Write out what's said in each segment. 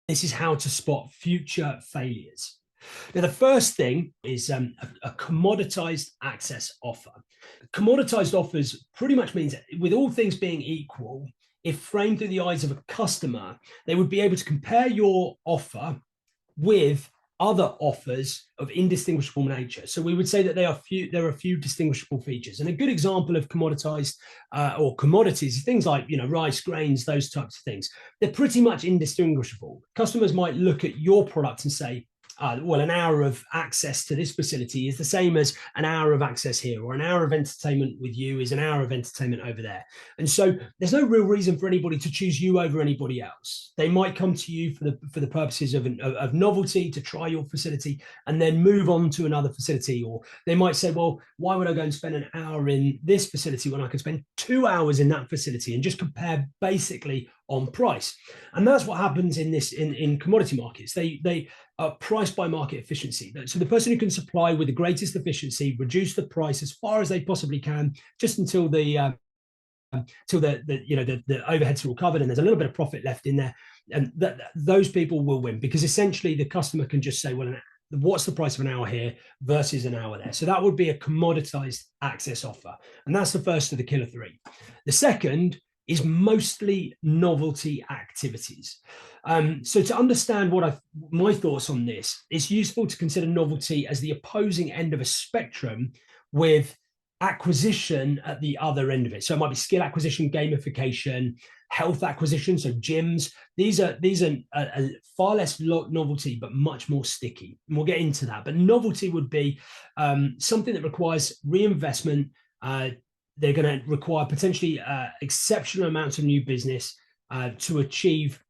This is how to spot future failures. Now, the first thing is a commoditized access offer. Commoditized offers pretty much means that with all things being equal, if framed through the eyes of a customer, they would be able to compare your offer with other offers of indistinguishable nature. So we would say that there are a few distinguishable features. And a good example of commoditized or commodities, things like rice, grains, those types of things, they're pretty much indistinguishable. Customers might look at your product and say, well, an hour of access to this facility is the same as an hour of access here, or an hour of entertainment with you is an hour of entertainment over there. And so there's no real reason for anybody to choose you over anybody else. They might come to you for the purposes of novelty, to try your facility and then move on to another facility. Or they might say, well, why would I go and spend an hour in this facility when I could spend 2 hours in that facility, and just compare basically on price. And that's what happens in commodity markets. They are priced by market efficiency. So the person who can supply with the greatest efficiency reduce the price as far as they possibly can, just until the overheads are all covered and there's a little bit of profit left in there, and those people will win, because essentially the customer can just say, well, what's the price of an hour here versus an hour there? So that would be a commoditized access offer, and that's the first of the killer three. The second is mostly novelty activities. So to understand my thoughts on this, it's useful to consider novelty as the opposing end of a spectrum, with acquisition at the other end of it. So it might be skill acquisition, gamification, health acquisition, so gyms. These are a far less novelty, but much more sticky. And we'll get into that. But novelty would be something that requires reinvestment. They're going to require potentially exceptional amounts of new business to achieve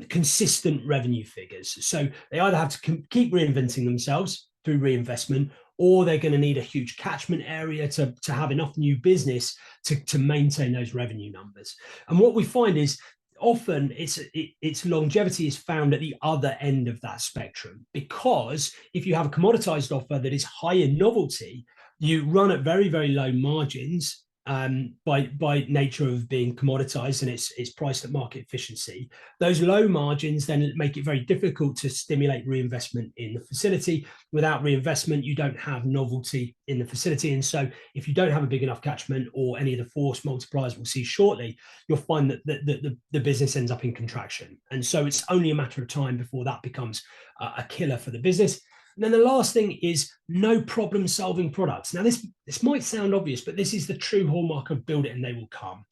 consistent revenue figures. So they either have to keep reinventing themselves through reinvestment, or they're going to need a huge catchment area to have enough new business to maintain those revenue numbers. And what we find is often its longevity is found at the other end of that spectrum, because if you have a commoditized offer that is high in novelty, you run at very, very low margins by nature of being commoditized, and it's priced at market efficiency. Those low margins then make it very difficult to stimulate reinvestment in the facility. Without reinvestment, you don't have novelty in the facility. And so if you don't have a big enough catchment, or any of the force multipliers we'll see shortly, you'll find that the business ends up in contraction. And so it's only a matter of time before that becomes a killer for the business. And then the last thing is no problem solving products. Now, this might sound obvious, but this is the true hallmark of build it and they will come.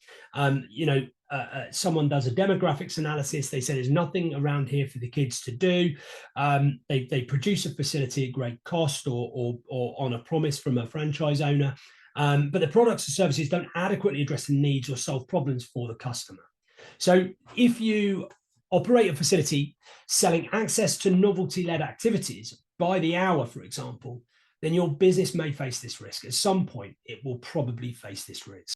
Someone does a demographics analysis. They say there's nothing around here for the kids to do. They produce a facility at great cost or on a promise from a franchise owner. But the products and services don't adequately address the needs or solve problems for the customer. So if you operate a facility selling access to novelty-led activities by the hour, for example, then your business may face this risk. At some point, it will probably face this risk.